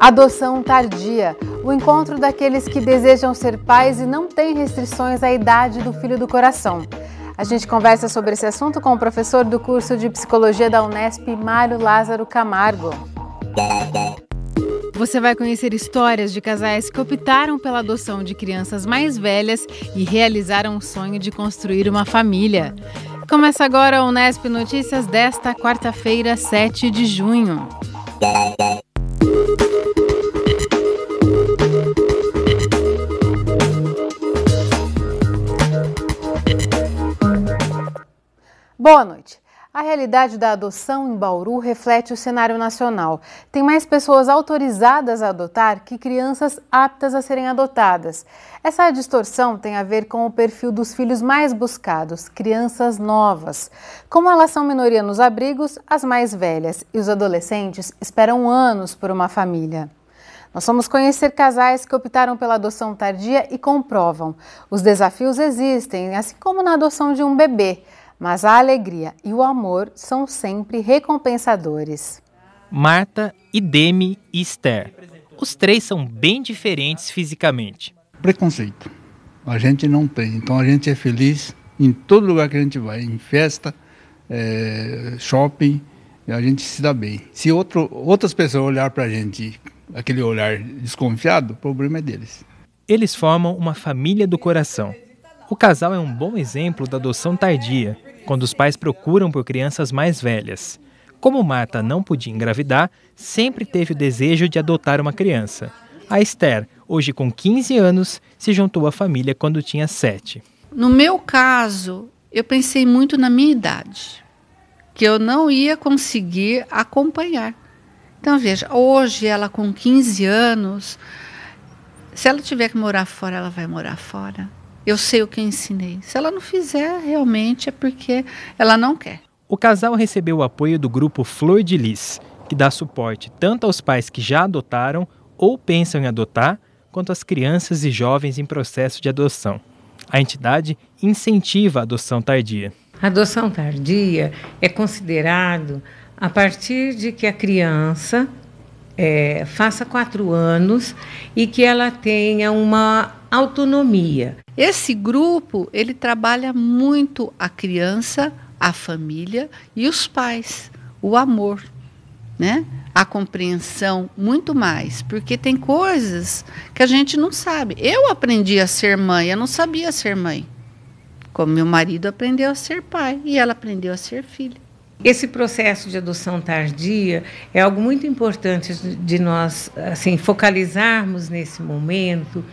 Adoção tardia, o encontro daqueles que desejam ser pais e não têm restrições à idade do filho do coração. A gente conversa sobre esse assunto com o professor do curso de Psicologia da Unesp, Mário Lázaro Camargo. Você vai conhecer histórias de casais que optaram pela adoção de crianças mais velhas e realizaram o sonho de construir uma família. Começa agora o Unesp Notícias desta quarta-feira, 7 de junho. Boa noite. A realidade da adoção em Bauru reflete o cenário nacional. Tem mais pessoas autorizadas a adotar que crianças aptas a serem adotadas. Essa distorção tem a ver com o perfil dos filhos mais buscados, crianças novas. Como elas são minoria nos abrigos, as mais velhas e os adolescentes esperam anos por uma família. Nós vamos conhecer casais que optaram pela adoção tardia e comprovam. Os desafios existem, assim como na adoção de um bebê. Mas a alegria e o amor são sempre recompensadores. Marta, Ideme e Esther. Os três são bem diferentes fisicamente. Preconceito. A gente não tem. Então a gente é feliz em todo lugar que a gente vai. Em festa, shopping, a gente se dá bem. Se outras pessoas olhar pra gente, aquele olhar desconfiado, o problema é deles. Eles formam uma família do coração. O casal é um bom exemplo da adoção tardia, quando os pais procuram por crianças mais velhas. Como Marta não podia engravidar, sempre teve o desejo de adotar uma criança. A Esther, hoje com 15 anos, se juntou à família quando tinha 7. No meu caso, eu pensei muito na minha idade, que eu não ia conseguir acompanhar. Então, veja, hoje ela com 15 anos, se ela tiver que morar fora, ela vai morar fora. Eu sei o que eu ensinei. Se ela não fizer, realmente é porque ela não quer. O casal recebeu o apoio do grupo Flor de Lis, que dá suporte tanto aos pais que já adotaram ou pensam em adotar, quanto às crianças e jovens em processo de adoção. A entidade incentiva a adoção tardia. A adoção tardia é considerado a partir de que a criança faça 4 anos e que ela tenha uma autonomia. Esse grupo, ele trabalha muito a criança, a família e os pais, o amor, né? A compreensão, muito mais, porque tem coisas que a gente não sabe. Eu aprendi a ser mãe, eu não sabia ser mãe. Como meu marido aprendeu a ser pai e ela aprendeu a ser filha. Esse processo de adoção tardia é algo muito importante de nós focalizarmos nesse momento,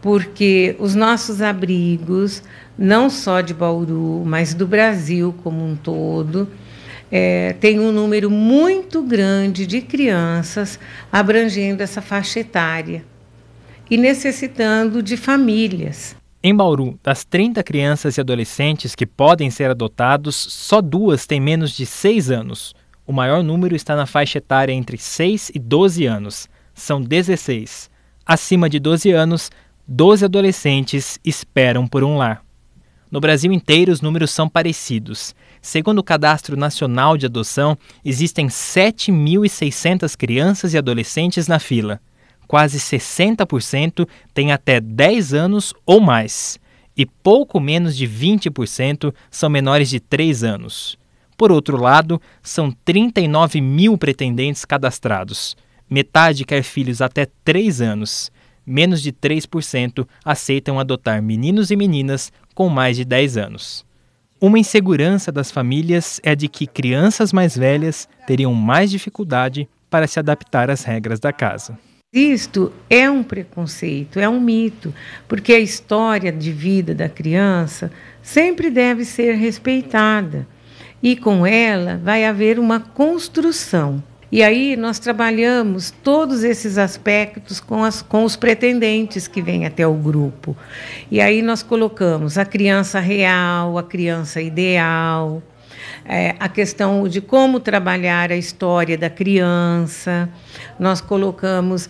porque os nossos abrigos, não só de Bauru, mas do Brasil como um todo, tem um número muito grande de crianças abrangendo essa faixa etária e necessitando de famílias. Em Bauru, das 30 crianças e adolescentes que podem ser adotados, só 2 têm menos de 6 anos. O maior número está na faixa etária entre 6 e 12 anos. São 16. Acima de 12 anos, 12 adolescentes esperam por um lar. No Brasil inteiro, os números são parecidos. Segundo o Cadastro Nacional de Adoção, existem 7.600 crianças e adolescentes na fila. Quase 60% têm até 10 anos ou mais, e pouco menos de 20% são menores de 3 anos. Por outro lado, são 39 mil pretendentes cadastrados. Metade quer filhos até 3 anos. Menos de 3% aceitam adotar meninos e meninas com mais de 10 anos. Uma insegurança das famílias é a de que crianças mais velhas teriam mais dificuldade para se adaptar às regras da casa. Isto é um preconceito, é um mito, porque a história de vida da criança sempre deve ser respeitada e com ela vai haver uma construção. E aí nós trabalhamos todos esses aspectos com os pretendentes que vêm até o grupo. E aí nós colocamos a criança real, a criança ideal, a questão de como trabalhar a história da criança, nós colocamos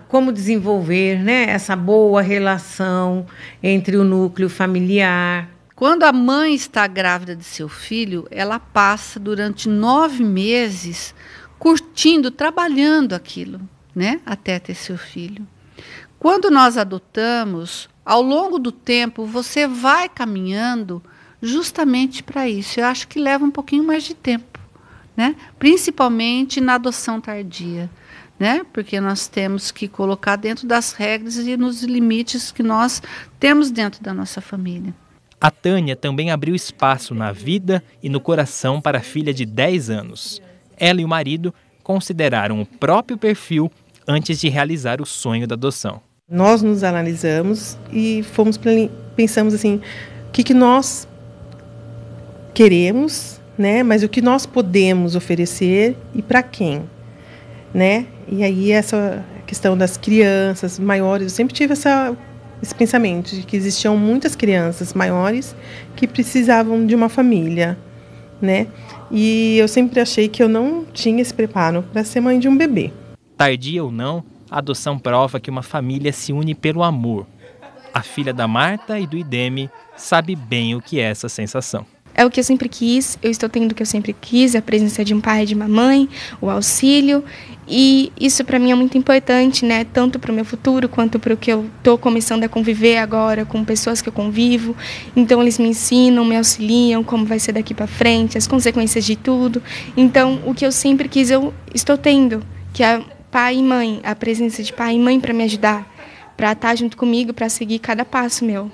como desenvolver, né, essa boa relação entre o núcleo familiar. Quando a mãe está grávida de seu filho, ela passa durante 9 meses curtindo, trabalhando aquilo. né, até ter seu filho. Quando nós adotamos, ao longo do tempo, você vai caminhando justamente para isso. Eu acho que leva um pouquinho mais de tempo, né? Principalmente na adoção tardia, né? Porque nós temos que colocar dentro das regras e nos limites que nós temos dentro da nossa família. A Tânia também abriu espaço na vida e no coração para a filha de 10 anos. Ela e o marido consideraram o próprio perfil antes de realizar o sonho da adoção. Nós nos analisamos e pensamos assim, o que nós queremos, né? Mas o que nós podemos oferecer e para quem, né? E aí essa questão das crianças maiores, eu sempre tive esse pensamento de que existiam muitas crianças maiores que precisavam de uma família, né? E eu sempre achei que eu não tinha esse preparo para ser mãe de um bebê. Tardia ou não, a adoção prova que uma família se une pelo amor. A filha da Marta e do Ideme sabe bem o que é essa sensação. É o que eu sempre quis, eu estou tendo o que eu sempre quis, a presença de um pai e de uma mãe, o auxílio. E isso para mim é muito importante, né? Tanto para o meu futuro quanto para o que eu estou começando a conviver agora com pessoas que eu convivo. Então eles me ensinam, me auxiliam, como vai ser daqui para frente, as consequências de tudo. Então o que eu sempre quis eu estou tendo, que é pai e mãe, a presença de pai e mãe para me ajudar, para estar junto comigo, para seguir cada passo meu.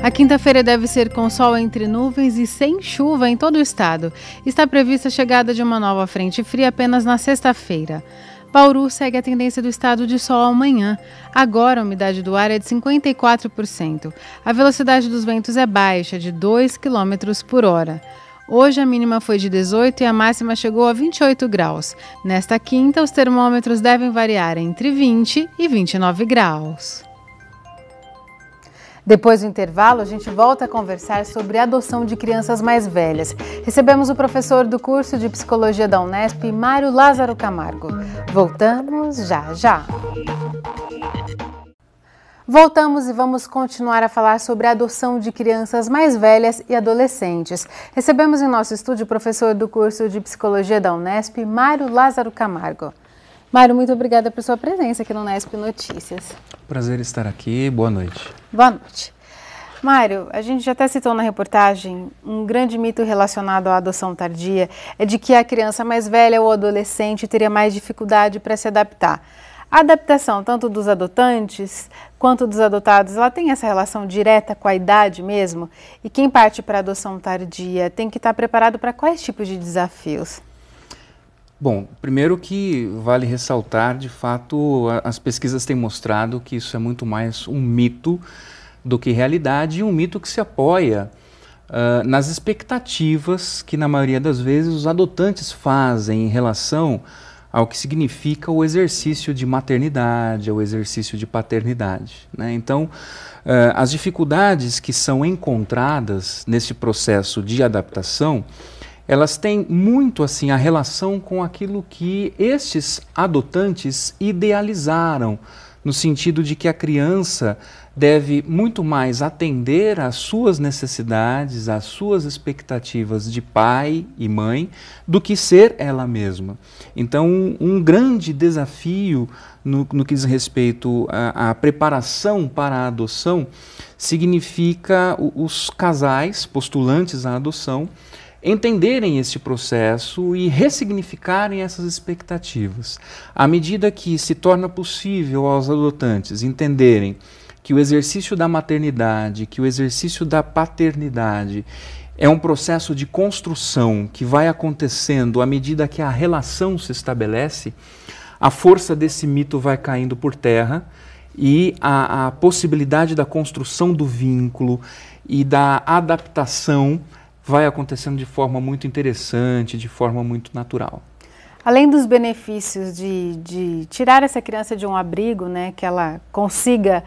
A quinta-feira deve ser com sol entre nuvens e sem chuva em todo o estado. Está prevista a chegada de uma nova frente fria apenas na sexta-feira. Bauru segue a tendência do estado de sol amanhã. Agora a umidade do ar é de 54%. A velocidade dos ventos é baixa, de 2 km por hora. Hoje a mínima foi de 18 e a máxima chegou a 28 graus. Nesta quinta, os termômetros devem variar entre 20 e 29 graus. Depois do intervalo, a gente volta a conversar sobre a adoção de crianças mais velhas. Recebemos o professor do curso de Psicologia da Unesp, Mário Lázaro Camargo. Voltamos já. Voltamos e vamos continuar a falar sobre a adoção de crianças mais velhas e adolescentes. Recebemos em nosso estúdio o professor do curso de Psicologia da Unesp, Mário Lázaro Camargo. Mário, muito obrigada por sua presença aqui no Unesp Notícias. Prazer estar aqui, boa noite. Boa noite. Mário, a gente já até citou na reportagem, um grande mito relacionado à adoção tardia é de que a criança mais velha ou adolescente teria mais dificuldade para se adaptar. A adaptação, tanto dos adotantes quanto dos adotados, ela tem essa relação direta com a idade mesmo? E quem parte para a adoção tardia tem que estar preparado para quais tipos de desafios? Bom, primeiro que vale ressaltar, de fato, as pesquisas têm mostrado que isso é muito mais um mito do que realidade, e um mito que se apoia nas expectativas que, na maioria das vezes, os adotantes fazem em relação ao que significa o exercício de maternidade, o exercício de paternidade, né? Então, as dificuldades que são encontradas nesse processo de adaptação, elas têm muito assim a relação com aquilo que estes adotantes idealizaram, no sentido de que a criança deve muito mais atender às suas necessidades, às suas expectativas de pai e mãe, do que ser ela mesma. Então, um grande desafio no que diz respeito à preparação para a adoção significa os casais postulantes à adoção entenderem este processo e ressignificarem essas expectativas. À medida que se torna possível aos adotantes entenderem que o exercício da maternidade, que o exercício da paternidade é um processo de construção que vai acontecendo à medida que a relação se estabelece, a força desse mito vai caindo por terra e a possibilidade da construção do vínculo e da adaptação vai acontecendo de forma muito interessante, de forma muito natural. Além dos benefícios de tirar essa criança de um abrigo, né, que ela consiga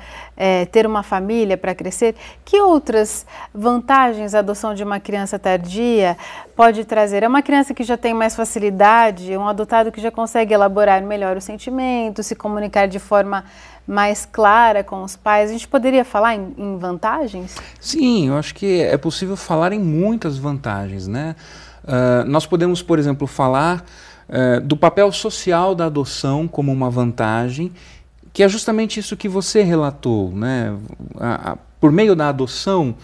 ter uma família para crescer, que outras vantagens a adoção de uma criança tardia pode trazer? É uma criança que já tem mais facilidade, um adotado que já consegue elaborar melhor os sentimentos, se comunicar de forma mais clara com os pais. A gente poderia falar em vantagens? Sim, eu acho que é possível falar em muitas vantagens, né? Nós podemos, por exemplo, falar do papel social da adoção como uma vantagem, que é justamente isso que você relatou, né? Por meio da adoção,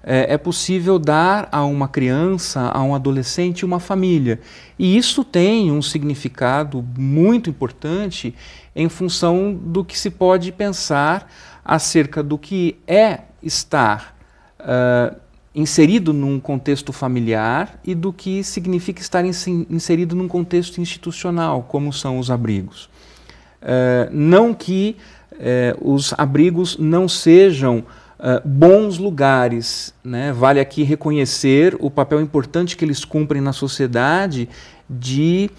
é possível dar a uma criança, a um adolescente, uma família. E isso tem um significado muito importante em função do que se pode pensar acerca do que é estar inserido num contexto familiar e do que significa estar inserido num contexto institucional, como são os abrigos. Não que os abrigos não sejam bons lugares, né? Vale aqui reconhecer o papel importante que eles cumprem na sociedade de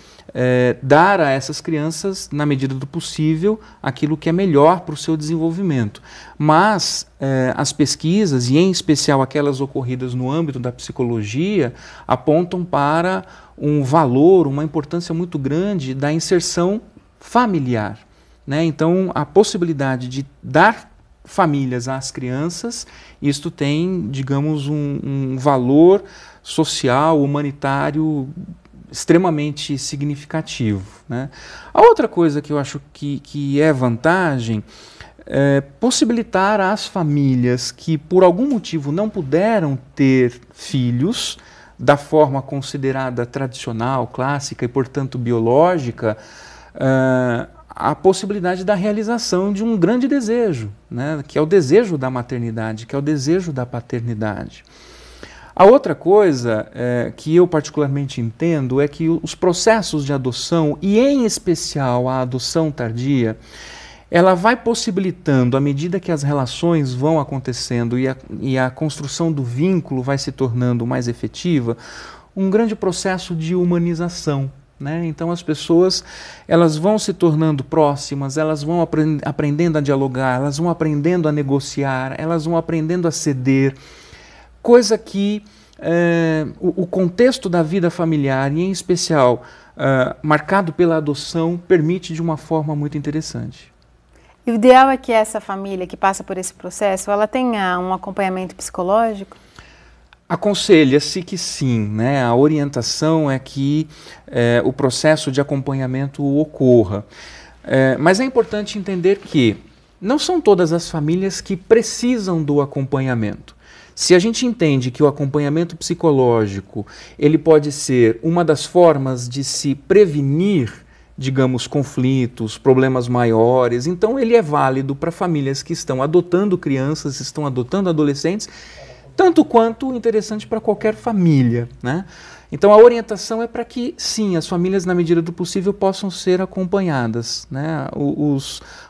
dar a essas crianças, na medida do possível, aquilo que é melhor para o seu desenvolvimento. Mas as pesquisas, e em especial aquelas ocorridas no âmbito da psicologia, apontam para um valor, uma importância muito grande da inserção familiar, né? Então, a possibilidade de dar famílias às crianças, isto tem, digamos, um valor social, humanitário extremamente significativo, né? A outra coisa que eu acho que é vantagem é possibilitar às famílias que por algum motivo não puderam ter filhos da forma considerada tradicional, clássica e, portanto, biológica, a possibilidade da realização de um grande desejo, né, que é o desejo da maternidade, que é o desejo da paternidade. A outra coisa que eu particularmente entendo é que os processos de adoção, e em especial a adoção tardia, ela vai possibilitando, à medida que as relações vão acontecendo e a construção do vínculo vai se tornando mais efetiva, um grande processo de humanização, né? Então as pessoas elas vão se tornando próximas, elas vão aprendendo a dialogar, elas vão aprendendo a negociar, elas vão aprendendo a ceder, coisa que o contexto da vida familiar, e em especial marcado pela adoção, permite de uma forma muito interessante. E o ideal é que essa família que passa por esse processo, ela tenha um acompanhamento psicológico? Aconselha-se que sim, né? A orientação é que o processo de acompanhamento ocorra. Mas é importante entender que não são todas as famílias que precisam do acompanhamento. Se a gente entende que o acompanhamento psicológico ele pode ser uma das formas de se prevenir, digamos, conflitos, problemas maiores, então ele é válido para famílias que estão adotando crianças, estão adotando adolescentes, tanto quanto interessante para qualquer família, né? Então a orientação é para que, sim, as famílias, na medida do possível, possam ser acompanhadas, né?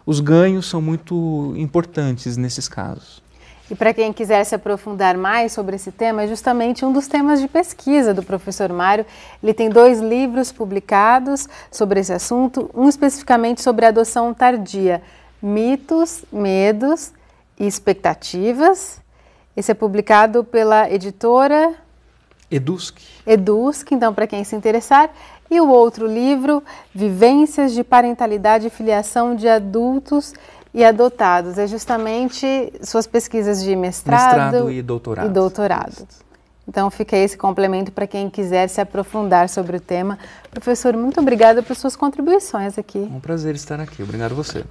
Os ganhos são muito importantes nesses casos. E para quem quiser se aprofundar mais sobre esse tema, é justamente um dos temas de pesquisa do professor Mário. Ele tem 2 livros publicados sobre esse assunto, um especificamente sobre a adoção tardia, Mitos, Medos e Expectativas. Esse é publicado pela editora Edusc, então, para quem se interessar. E o outro livro, Vivências de Parentalidade e Filiação de Adultos e Adotados. É justamente suas pesquisas de mestrado e doutorado. Então fica esse complemento para quem quiser se aprofundar sobre o tema. Professor, muito obrigada por suas contribuições aqui. É um prazer estar aqui. Obrigado a você.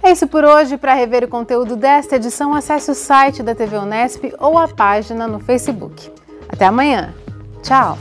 É isso por hoje. Para rever o conteúdo desta edição, acesse o site da TV Unesp ou a página no Facebook. Até amanhã. Tchau.